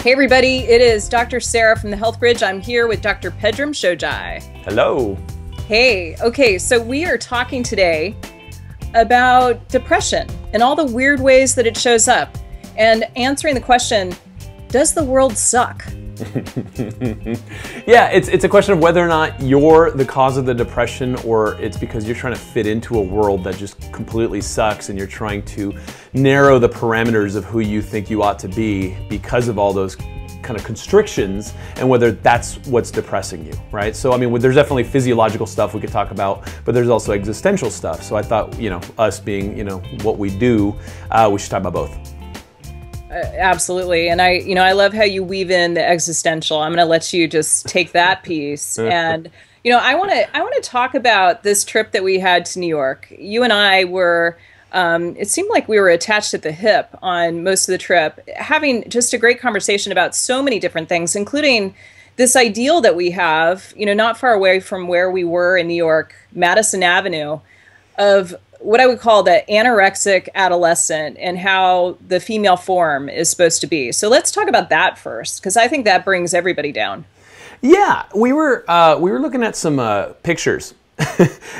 Hey everybody, it is Dr. Sarah from the Health Bridge. I'm here with Dr. Pedram Shojai. Hello. Hey, okay, so we are talking today about depression and all the weird ways that it shows up and answering the question, does the world suck? Yeah, it's a question of whether or not you're the cause of the depression or it's because you're trying to fit into a world that just completely sucks and you're trying to narrow the parameters of who you think you ought to be because of all those kind of constrictions and whether that's what's depressing you, right? So, I mean, there's definitely physiological stuff we could talk about, but there's also existential stuff. So I thought, us being, what we do, we should talk about both. Absolutely. And I love how you weave in the existential. I'm going to let you just take that piece. And, I want to talk about this trip that we had to New York. You and I were, it seemed like we were attached at the hip on most of the trip, having just a great conversation about so many different things, including this ideal that we have, not far away from where we were in New York, Madison Avenue, of what I would call the anorexic adolescent and how the female form is supposed to be. So let's talk about that first, because I think that brings everybody down. Yeah, we were looking at some pictures,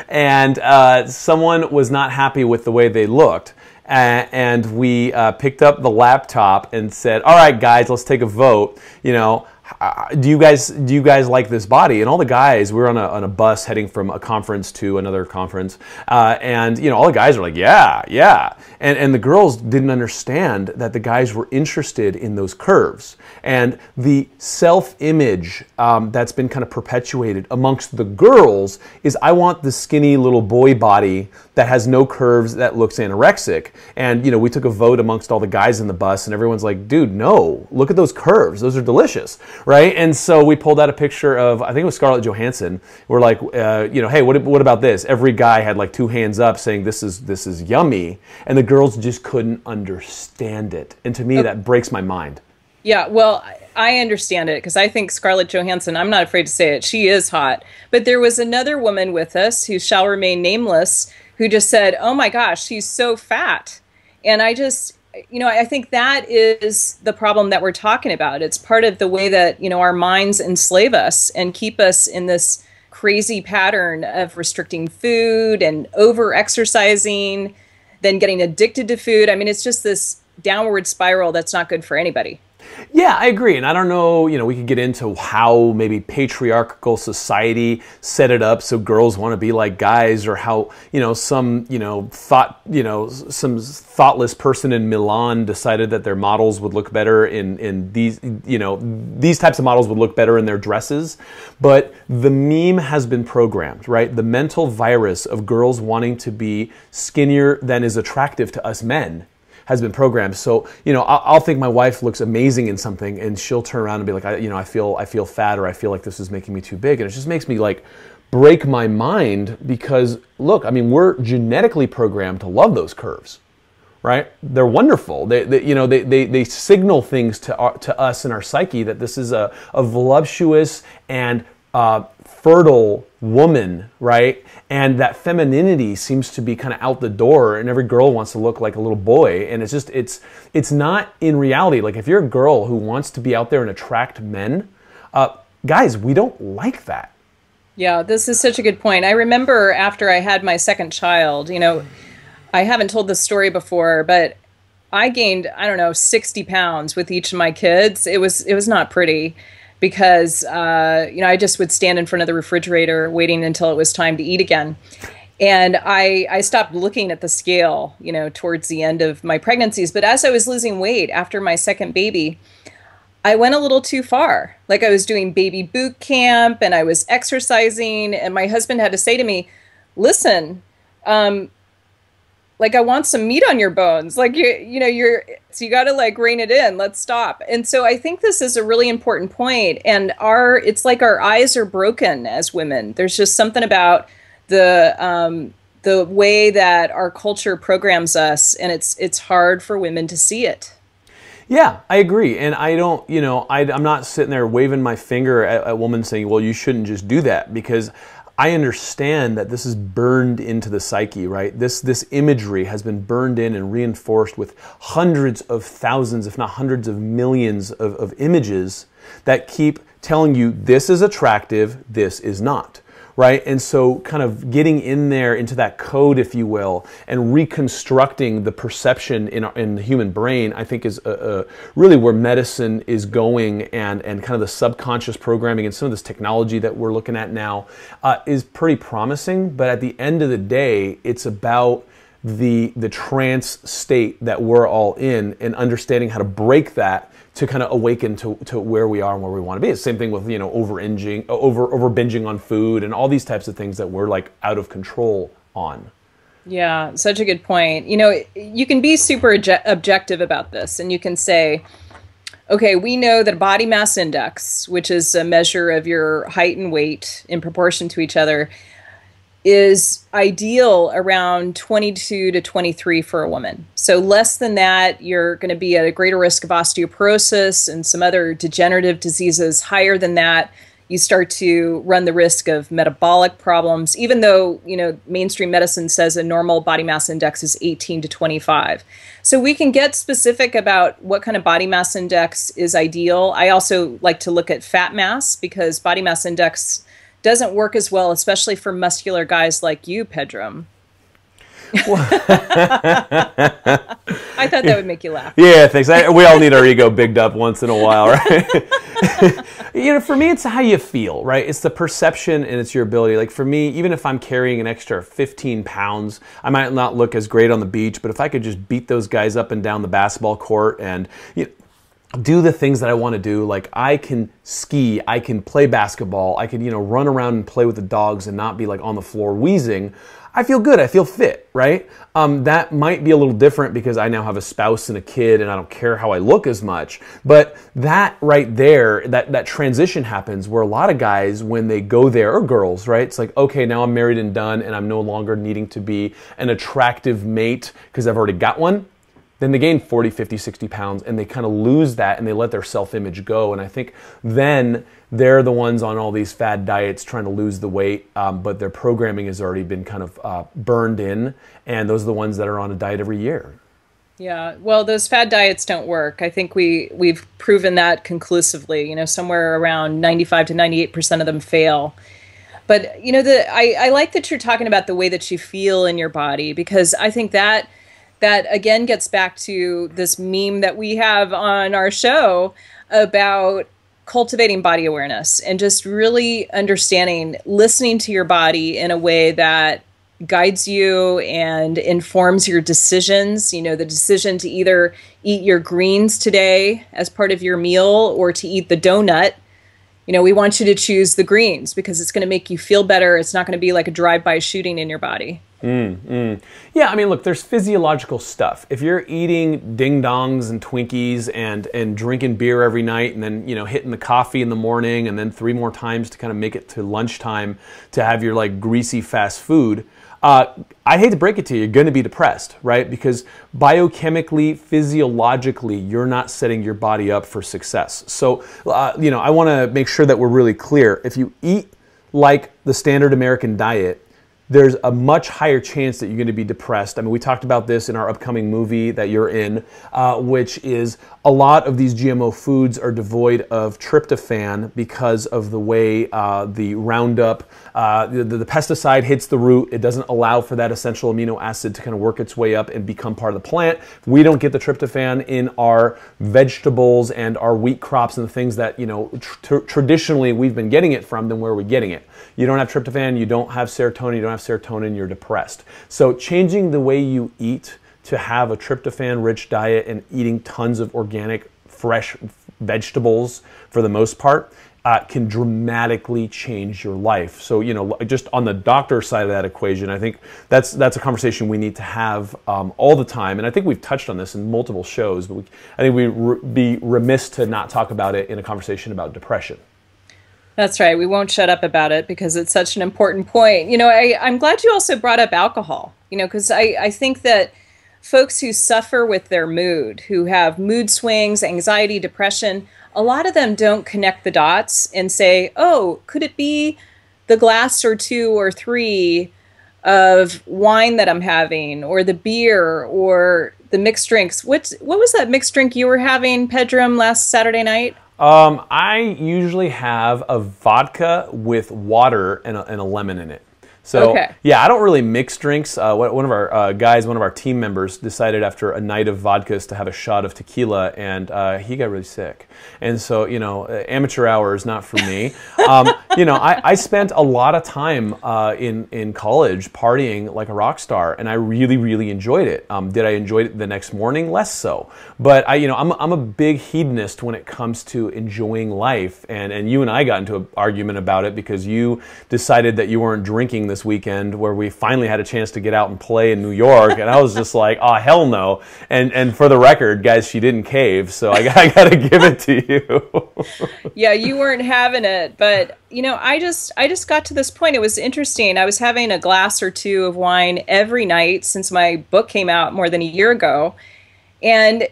and someone was not happy with the way they looked, and we picked up the laptop and said, "All right, guys, let's take a vote. Do you guys like this body?" And all the guys, we were on a bus heading from a conference to another conference, and all the guys are like, yeah, and the girls didn't understand that the guys were interested in those curves and the self-image that's been kind of perpetuated amongst the girls is, I want the skinny little boy body that has no curves that looks anorexic. And we took a vote amongst all the guys in the bus, and everyone's like, dude, no, look at those curves, those are delicious. Right? And so we pulled out a picture of, I think it was Scarlett Johansson. We're like, hey, what about this? Every guy had like two hands up saying this is yummy. And the girls just couldn't understand it. And to me, that breaks my mind. Yeah, well, I understand it because I think Scarlett Johansson, I'm not afraid to say it, she is hot. But there was another woman with us who shall remain nameless who just said, oh my gosh, she's so fat. And I just... I think that is the problem that we're talking about. It's part of the way that, our minds enslave us and keep us in this crazy pattern of restricting food and over-exercising, then getting addicted to food. I mean, it's just this downward spiral that's not good for anybody. Yeah, I agree. And I don't know, we could get into how maybe patriarchal society set it up so girls want to be like guys, or how, some thoughtless person in Milan decided that their models would look better in these, these types of models would look better in their dresses. But the meme has been programmed, right? The mental virus of girls wanting to be skinnier than is attractive to us men has been programmed. So, I'll think my wife looks amazing in something and she'll turn around and be like, I feel fat, or I feel like this is making me too big. And it just makes me like break my mind because look, I mean, we're genetically programmed to love those curves, right? They're wonderful. They signal things to us in our psyche that this is a voluptuous and fertile woman, right? And that femininity seems to be kind of out the door, and every girl wants to look like a little boy. And it's just, it's not in reality. Like if you're a girl who wants to be out there and attract men, guys, we don't like that. Yeah, this is such a good point. I remember after I had my second child, I haven't told this story before, but I gained, 60 pounds with each of my kids. It was not pretty. Because, I just would stand in front of the refrigerator waiting until it was time to eat again. And I stopped looking at the scale, towards the end of my pregnancies. But as I was losing weight after my second baby, I went a little too far. Like I was doing baby boot camp and I was exercising. And my husband had to say to me, listen, like I want some meat on your bones. Like so you got to like rein it in. Let's stop. And so I think this is a really important point. And it's like our eyes are broken as women. There's just something about the way that our culture programs us, and it's hard for women to see it. Yeah, I agree. And I don't, I'm not sitting there waving my finger at women saying, well, you shouldn't just do that, because I understand that this is burned into the psyche, right? This imagery has been burned in and reinforced with hundreds of thousands, if not hundreds of millions of images that keep telling you this is attractive, this is not, right? And so kind of getting in there into that code, if you will, and reconstructing the perception in the human brain, I think is really where medicine is going, and kind of the subconscious programming and some of this technology that we're looking at now is pretty promising. But at the end of the day, it's about the trance state that we're all in, and understanding how to break that to kind of awaken to where we are and where we want to be. It's the same thing with, over binging on food and all these types of things that we're like out of control on. Yeah, such a good point. You can be super objective about this, and you can say, okay, we know that a body mass index, which is a measure of your height and weight in proportion to each other, is ideal around 22 to 23 for a woman. So less than that, you're going to be at a greater risk of osteoporosis and some other degenerative diseases. Higher than that, you start to run the risk of metabolic problems, even though, mainstream medicine says a normal body mass index is 18 to 25. So we can get specific about what kind of body mass index is ideal. I also like to look at fat mass, because body mass index doesn't work as well, especially for muscular guys like you, Pedram. I thought that would make you laugh. Yeah, thanks. We all need our ego bigged up once in a while, right? For me, it's how you feel, right? It's the perception and it's your ability. Like for me, even if I'm carrying an extra 15 pounds, I might not look as great on the beach, but if I could just beat those guys up and down the basketball court and do the things that I want to do, like I can ski, I can play basketball, I can, run around and play with the dogs and not be like on the floor wheezing, I feel good, I feel fit, right? That might be a little different because I now have a spouse and a kid and I don't care how I look as much. But that right there, that transition happens where a lot of guys, when they go there, or girls, right? It's like, okay, now I'm married and done and I'm no longer needing to be an attractive mate because I've already got one. Then they gain 40, 50, 60 pounds and they kind of lose that and they let their self-image go. And I think then they're the ones on all these fad diets trying to lose the weight, but their programming has already been kind of burned in. And those are the ones that are on a diet every year. Yeah, well, those fad diets don't work. I think we've proven that conclusively. Somewhere around 95 to 98% of them fail. But, I like that you're talking about the way that you feel in your body, because I think that again gets back to this meme that we have on our show about cultivating body awareness and just really understanding, listening to your body in a way that guides you and informs your decisions. The decision to either eat your greens today as part of your meal or to eat the donut. We want you to choose the greens because it's going to make you feel better. It's not going to be like a drive-by shooting in your body. Yeah, I mean, look, there's physiological stuff. If you're eating ding-dongs and Twinkies and drinking beer every night and then, hitting the coffee in the morning and then 3 more times to kind of make it to lunchtime to have your like greasy fast food, I hate to break it to you, you're going to be depressed, right? Because biochemically, physiologically, you're not setting your body up for success. So, I want to make sure that we're really clear. If you eat like the standard American diet, there's a much higher chance that you're going to be depressed. I mean, we talked about this in our upcoming movie that you're in, which is a lot of these GMO foods are devoid of tryptophan because of the way the Roundup, the pesticide hits the root. It doesn't allow for that essential amino acid to kind of work its way up and become part of the plant. If we don't get the tryptophan in our vegetables and our wheat crops and the things that, traditionally we've been getting it from, then where are we getting it? You don't have tryptophan, you don't have serotonin, you don't have serotonin, you're depressed. So changing the way you eat to have a tryptophan-rich diet and eating tons of organic, fresh vegetables for the most part can dramatically change your life. So, just on the doctor side of that equation, I think that's a conversation we need to have all the time. And I think we've touched on this in multiple shows, but I think we'd be remiss to not talk about it in a conversation about depression. That's right. We won't shut up about it because it's such an important point. I'm glad you also brought up alcohol, because I think that folks who suffer with their mood, who have mood swings, anxiety, depression, a lot of them don't connect the dots and say, oh, could it be the glass or two or three of wine that I'm having, or the beer, or the mixed drinks. What was that mixed drink you were having, Pedram, last Saturday night? I usually have a vodka with water and a lemon in it. So, Okay. yeah, I don't really mix drinks. One of our guys, one of our team members, decided after a night of vodkas to have a shot of tequila, and he got really sick. And so, amateur hour is not for me. I spent a lot of time in college partying like a rock star, and I really, really enjoyed it. Did I enjoy it the next morning? Less so. But I'm a big hedonist when it comes to enjoying life. And you and I got into an argument about it because you decided that you weren't drinking this weekend, where we finally had a chance to get out and play in New York, and I was just like, oh, hell no. And for the record, guys, she didn't cave, so I got to give it to you. Yeah, you weren't having it, but I just got to this point. It was interesting. I was having a glass or two of wine every night since my book came out more than a year ago, and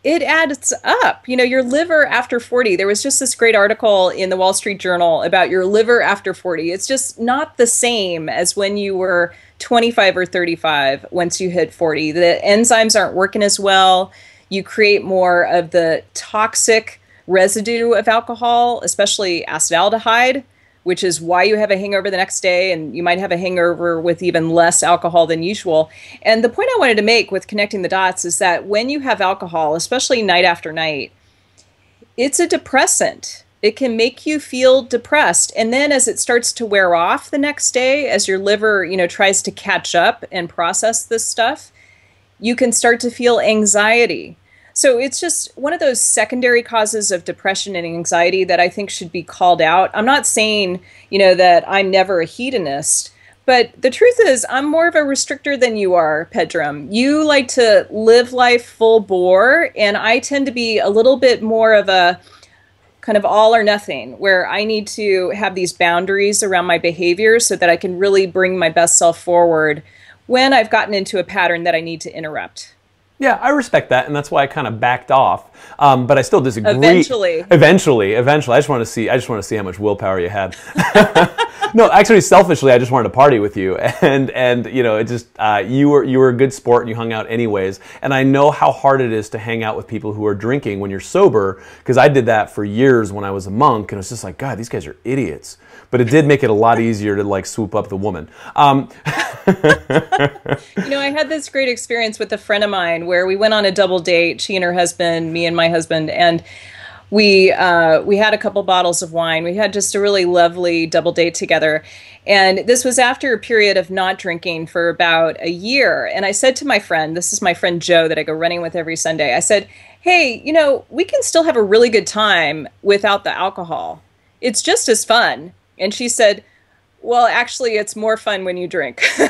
it adds up. Your liver after 40. There was just this great article in the Wall Street Journal about your liver after 40. It's just not the same as when you were 25 or 35 once you hit 40. The enzymes aren't working as well. You create more of the toxic residue of alcohol, especially acetaldehyde, which is why you have a hangover the next day, and you might have a hangover with even less alcohol than usual. And the point I wanted to make with connecting the dots is that when you have alcohol, especially night after night, it's a depressant. It can make you feel depressed. And then as it starts to wear off the next day, as your liver, tries to catch up and process this stuff, you can start to feel anxiety. So it's just one of those secondary causes of depression and anxiety that I think should be called out. I'm not saying, that I'm never a hedonist, but the truth is I'm more of a restrictor than you are, Pedram. You like to live life full bore, and I tend to be a little bit more of a kind of all or nothing, where I need to have these boundaries around my behavior so that I can really bring my best self forward when I've gotten into a pattern that I need to interrupt. Yeah, I respect that, and that's why I kind of backed off. But I still disagree. Eventually. I just want to see how much willpower you had. No, actually, selfishly, I just wanted to party with you, and it just you were a good sport, and you hung out anyways. And I know how hard it is to hang out with people who are drinking when you're sober, because I did that for years when I was a monk, and it was just like, God, these guys are idiots. But it did make it a lot easier to swoop up the woman. I had this great experience with a friend of mine where we went on a double date, she and her husband, me and my husband, and we had a couple bottles of wine. We had just a really lovely double date together. And this was after a period of not drinking for about a year. And I said to my friend, this is my friend Joe that I go running with every Sunday, I said, hey, we can still have a really good time without the alcohol. It's just as fun. And she said, well, actually, it's more fun when you drink. So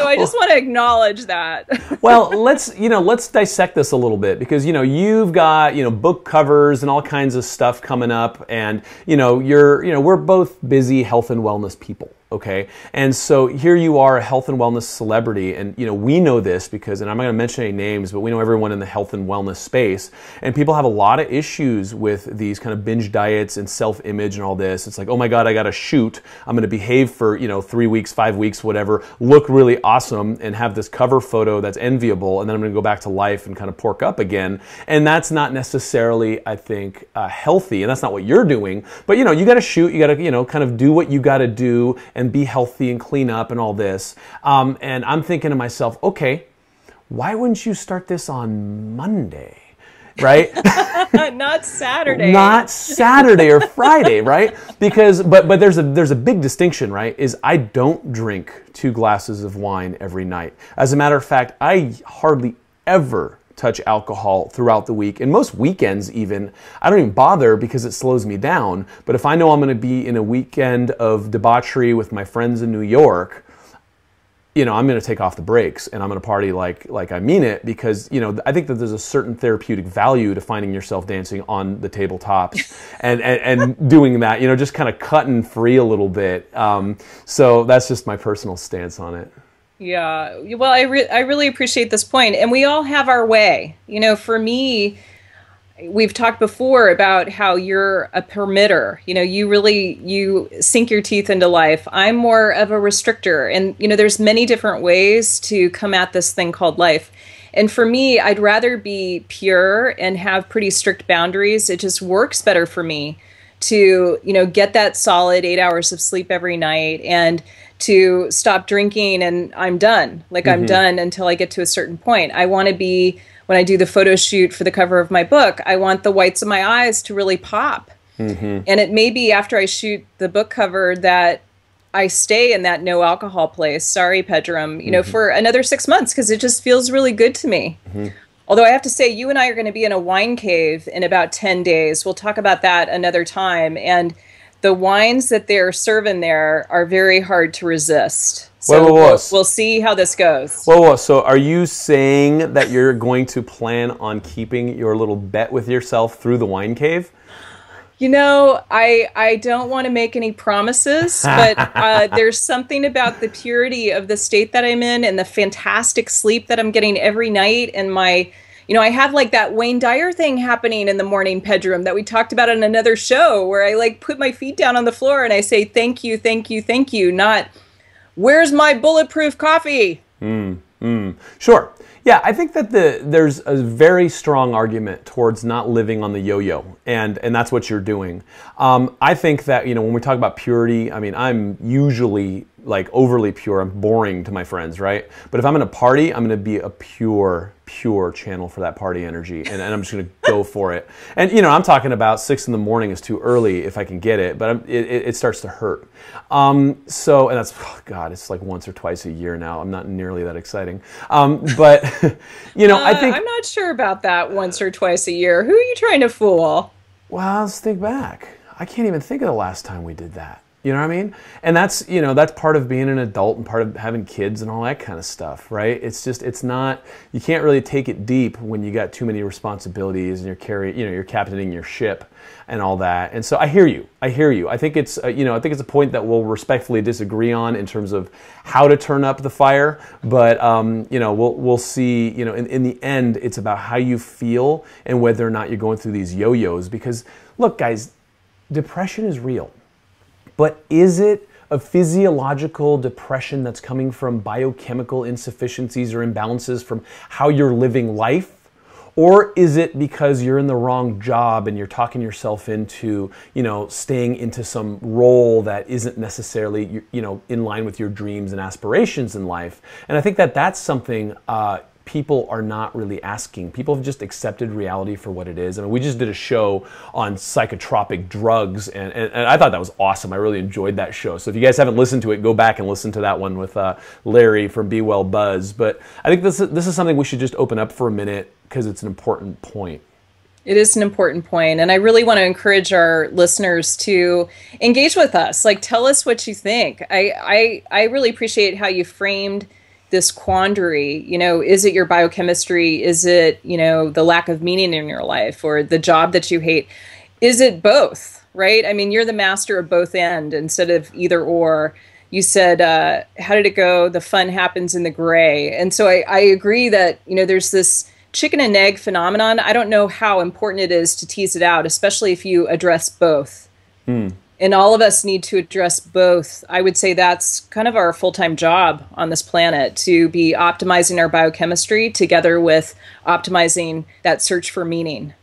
I just want to acknowledge that. Well, let's dissect this a little bit, because you've got book covers and all kinds of stuff coming up, and we're both busy health and wellness people. Okay, and so here you are, a health and wellness celebrity, and we know this because, and I'm not going to mention any names, but we know everyone in the health and wellness space, and people have a lot of issues with these kind of binge diets and self-image and all this. It's like, oh my God, I got to shoot. I'm going to behave for 3 weeks, 5 weeks, whatever, look really awesome, and have this cover photo that's enviable, and then I'm going to go back to life and kind of pork up again. And that's not necessarily, I think, healthy, and that's not what you're doing. But you got to shoot, you got to kind of do what you got to do and be healthy and clean up and all this. And I'm thinking to myself, okay, why wouldn't you start this on Monday, right? Not Saturday. Not Saturday or Friday, right? Because, but there's a big distinction, right? Is I don't drink 2 glasses of wine every night. As a matter of fact, I hardly ever touch alcohol throughout the week, and most weekends even. I don't even bother because it slows me down. But if I know I'm going to be in a weekend of debauchery with my friends in New York, I'm going to take off the brakes and I'm going to party like I mean it, because I think that there's a certain therapeutic value to finding yourself dancing on the tabletops and doing that, just kind of cutting free a little bit. So that's just my personal stance on it. Yeah, well, I really appreciate this point, and we all have our way. For me, we've talked before about how you're a permitter. You sink your teeth into life. I'm more of a restrictor. And, there's many different ways to come at this thing called life. And for me, I'd rather be pure and have pretty strict boundaries. It just works better for me to, get that solid 8 hours of sleep every night and to stop drinking and I'm done. Like I'm done until I get to a certain point. I want to be, when I do the photo shoot for the cover of my book, I want the whites of my eyes to really pop. And it may be after I shoot the book cover that I stay in that no alcohol place. Sorry, Pedram, for another 6 months because it just feels really good to me. Although I have to say, you and I are going to be in a wine cave in about 10 days. We'll talk about that another time. And the wines that they're serving there are very hard to resist. So we'll see how this goes. Whoa. So are you saying that you're going to plan on keeping your little bet with yourself through the wine cave? I don't want to make any promises, but there's something about the purity of the state that I'm in and the fantastic sleep that I'm getting every night. And I have like that Wayne Dyer thing happening in the morning, Pedram, that we talked about in another show where I like put my feet down on the floor and I say, thank you, thank you, thank you, not, where's my bulletproof coffee? Sure. Yeah, I think that there's a very strong argument towards not living on the yo-yo, and that's what you're doing. I think that, when we talk about purity, I mean, I'm usually like overly pure. I'm boring to my friends, right? But if I'm in a party, I'm going to be a pure channel for that party energy, and I'm just going to go for it. And, I'm talking about 6 in the morning is too early if I can get it, but it starts to hurt. And that's, oh God, it's like once or twice a year now. I'm not nearly that exciting. But, I think... I'm not sure about that once or twice a year. Who are you trying to fool? Well, let's think back. I can't even think of the last time we did that. You know what I mean? And that's part of being an adult and part of having kids and all that kind of stuff, right? It's not, you can't really take it deep when you got too many responsibilities and you're captaining your ship and all that. And so I hear you. I think it's, I think it's a point that we'll respectfully disagree on in terms of how to turn up the fire. But, we'll see, in the end, it's about how you feel and whether or not you're going through these yo-yos. Because look, guys, depression is real. But is it a physiological depression that's coming from biochemical insufficiencies or imbalances from how you're living life? Or is it because you're in the wrong job and you're talking yourself into, staying into some role that isn't necessarily, in line with your dreams and aspirations in life? And I think that that's something people are not really asking. People have just accepted reality for what it is. I mean, we just did a show on psychotropic drugs, and I thought that was awesome. I really enjoyed that show. So if you guys haven't listened to it, go back and listen to that one with Larry from Be Well Buzz. But I think this is something we should just open up for a minute because it's an important point. It is an important point, and I really want to encourage our listeners to engage with us. Like, tell us what you think. I really appreciate how you framed this quandary. Is it your biochemistry? Is it, the lack of meaning in your life or the job that you hate? Is it both, right? I mean, you're the master of both end instead of either or. You said, how did it go? The fun happens in the gray. And so I agree that, there's this chicken and egg phenomenon. I don't know how important it is to tease it out, especially if you address both. And all of us need to address both. I would say that's kind of our full-time job on this planet, to be optimizing our biochemistry together with optimizing that search for meaning.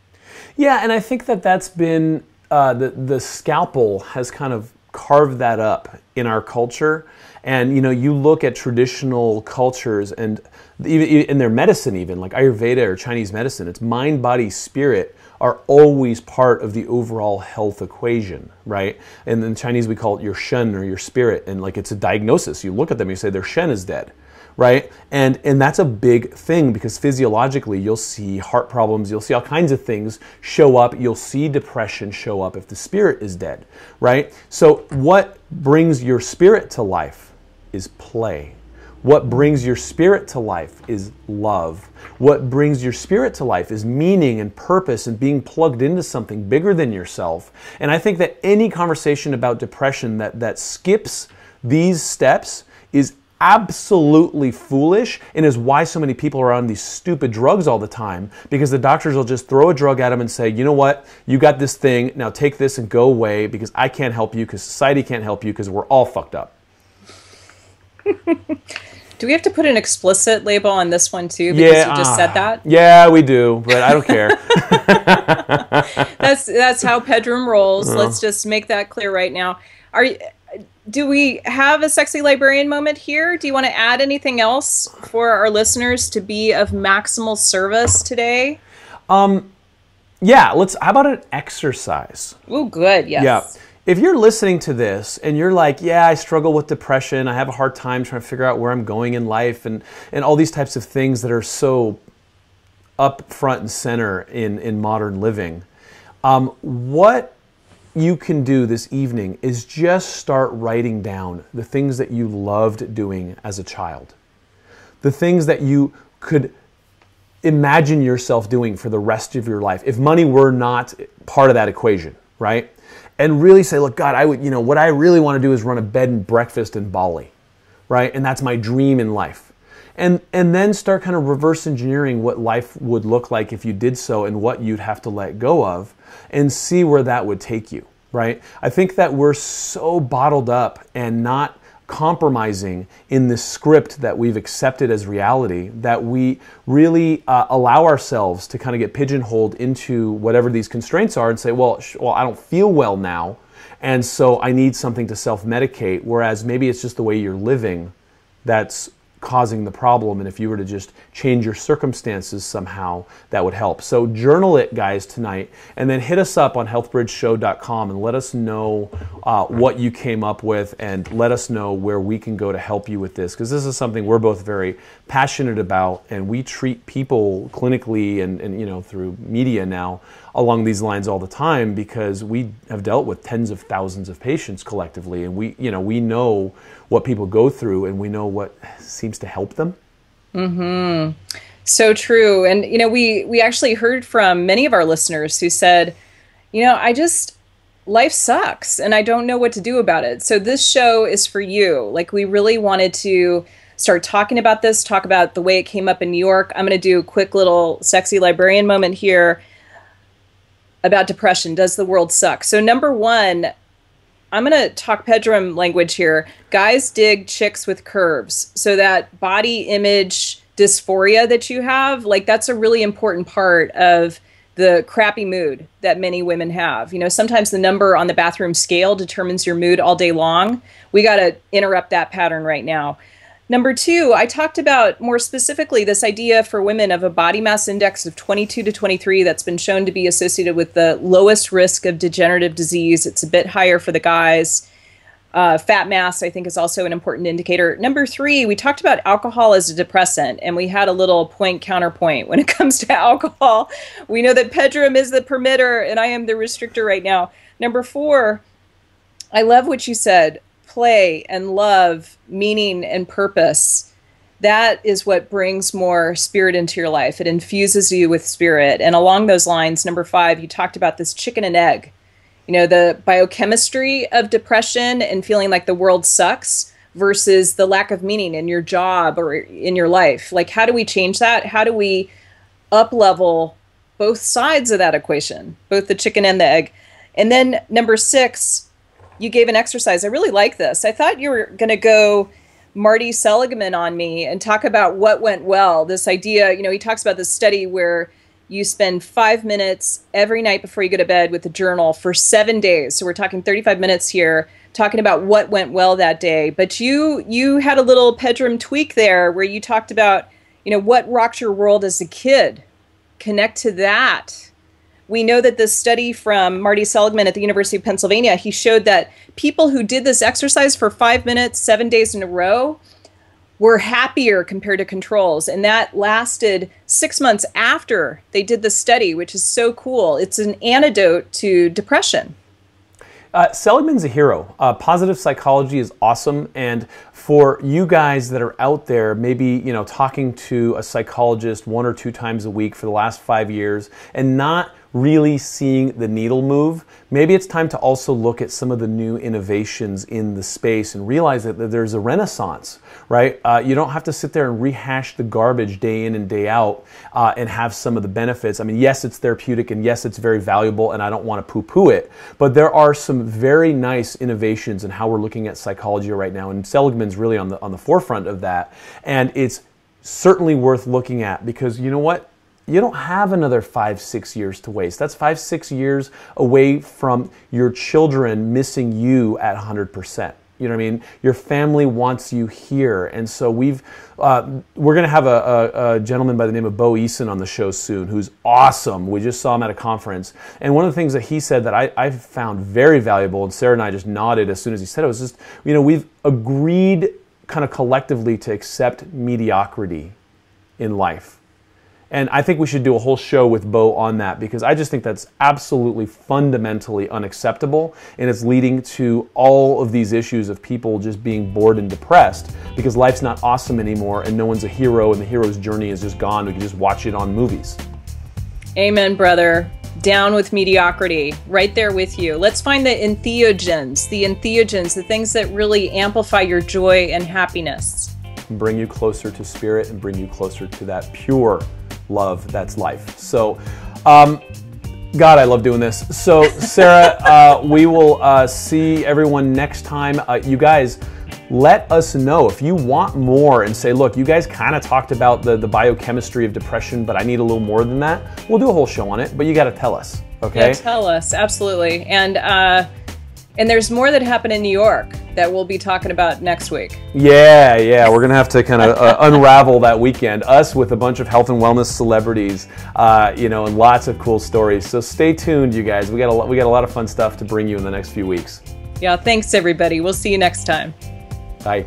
Yeah, and I think that that's been, the scalpel has kind of carved that up in our culture. And, you look at traditional cultures and even in their medicine, even like Ayurveda or Chinese medicine, it's mind, body, spirit are always part of the overall health equation, right? And in Chinese, we call it your shen or your spirit. And like, it's a diagnosis. You look at them, you say their shen is dead, right? And that's a big thing because physiologically, you'll see heart problems, you'll see all kinds of things show up. You'll see depression show up if the spirit is dead, right? So what brings your spirit to life is play. What brings your spirit to life is love. What brings your spirit to life is meaning and purpose and being plugged into something bigger than yourself. And I think that any conversation about depression that skips these steps is absolutely foolish and is why so many people are on these stupid drugs all the time, because the doctors will just throw a drug at them and say, you know what, you got this thing, now take this and go away because I can't help you, because society can't help you, because we're all fucked up. Do we have to put an explicit label on this one too? Because you just said that? Yeah, we do, but I don't care. That's how Pedram rolls. Let's just make that clear right now. Do we have a sexy librarian moment here? Do you want to add anything else for our listeners to be of maximal service today? Yeah, how about an exercise? Oh, good, yes. Yeah. If you're listening to this and you're like, yeah, I struggle with depression, I have a hard time trying to figure out where I'm going in life, and all these types of things that are so up front and center in modern living, what you can do this evening is just start writing down the things that you loved doing as a child. The things that you could imagine yourself doing for the rest of your life, if money were not part of that equation, right? And really say, look, God, what I really want to do is run a bed and breakfast in Bali, right? And that's my dream in life. And then start kind of reverse engineering what life would look like if you did so and what you'd have to let go of, and see where that would take you, right? I think that we're so bottled up and not compromising in this script that we've accepted as reality that we really allow ourselves to kind of get pigeonholed into whatever these constraints are and say, well, I don't feel well now, and so I need something to self-medicate, whereas maybe it's just the way you're living that's causing the problem, and if you were to just change your circumstances somehow, that would help. So journal it, guys, tonight, and then hit us up on healthbridgeshow.com and let us know what you came up with, and let us know where we can go to help you with this, because this is something we're both very passionate about, and we treat people clinically and through media now along these lines all the time, because we have dealt with tens of thousands of patients collectively, and we know what people go through, and we know what seems to help them. Mm-hmm. So true. And, we actually heard from many of our listeners who said, life sucks and I don't know what to do about it. So this show is for you. Like, we really wanted to start talking about this, talk about the way it came up in New York. I'm going to do a quick little sexy librarian moment here about depression. Does the world suck? So number one, I'm going to talk Pedram language here. Guys dig chicks with curves. So that body image dysphoria that you have, like, that's a really important part of the crappy mood that many women have. Sometimes the number on the bathroom scale determines your mood all day long. We got to interrupt that pattern right now. Number two, I talked about more specifically this idea for women of a body mass index of 22 to 23 that's been shown to be associated with the lowest risk of degenerative disease. It's a bit higher for the guys. Fat mass, I think, is also an important indicator. Number three, we talked about alcohol as a depressant, and we had a little point-counterpoint when it comes to alcohol. We know that Pedram is the permitter, and I am the restrictor right now. Number four, I love what you said. Play and love, meaning and purpose. That is what brings more spirit into your life. It infuses you with spirit. And along those lines, number five, you talked about this chicken and egg. The biochemistry of depression and feeling like the world sucks versus the lack of meaning in your job or in your life. Like, how do we change that? How do we up-level both sides of that equation, both the chicken and the egg? And then number six, you gave an exercise. I really like this. I thought you were going to go Marty Seligman on me and talk about what went well. This idea, he talks about this study where you spend 5 minutes every night before you go to bed with a journal for 7 days. So we're talking 35 minutes here, talking about what went well that day. But you had a little Pedram tweak there where you talked about, what rocked your world as a kid. Connect to that. We know that this study from Marty Seligman at the University of Pennsylvania, he showed that people who did this exercise for 5 minutes, 7 days in a row, were happier compared to controls. And that lasted 6 months after they did the study, which is so cool. It's an antidote to depression. Seligman's a hero. Positive psychology is awesome. And for you guys that are out there, maybe, talking to a psychologist 1 or 2 times a week for the last 5 years and not really seeing the needle move, maybe it's time to also look at some of the new innovations in the space and realize that there's a renaissance, right? You don't have to sit there and rehash the garbage day in and day out and have some of the benefits. I mean, yes, it's therapeutic, and yes, it's very valuable, and I don't want to poo-poo it, but there are some very nice innovations in how we're looking at psychology right now, and Seligman's really on the forefront of that, and it's certainly worth looking at, because you know what? You don't have another 5-6 years to waste. That's 5-6 years away from your children missing you at 100%. You know what I mean? Your family wants you here. And so we're going to have a gentleman by the name of Bo Eason on the show soon, who's awesome. We just saw him at a conference. And one of the things that he said that I found very valuable, and Sarah and I just nodded as soon as he said it, was just, you know, we've agreed kind of collectively to accept mediocrity in life. And I think we should do a whole show with Bo on that, because I just think that's absolutely fundamentally unacceptable, and it's leading to all of these issues of people just being bored and depressed because life's not awesome anymore and no one's a hero and the hero's journey is just gone. We can just watch it on movies. Amen, brother. Down with mediocrity. Right there with you. Let's find the entheogens, the things that really amplify your joy and happiness. Bring you closer to spirit and bring you closer to that pure love that's life. So, God, I love doing this. So, Sarah, we will see everyone next time. You guys, let us know if you want more and say, look, you guys kind of talked about the biochemistry of depression, but I need a little more than that. We'll do a whole show on it, but you got to tell us, okay? Yeah, tell us, absolutely. And there's more that happened in New York that we'll be talking about next week. Yeah, we're gonna have to kind of unravel that weekend. Us with a bunch of health and wellness celebrities, you know, and lots of cool stories. So stay tuned, you guys. We got a lot of fun stuff to bring you in the next few weeks. Yeah, thanks everybody. We'll see you next time. Bye.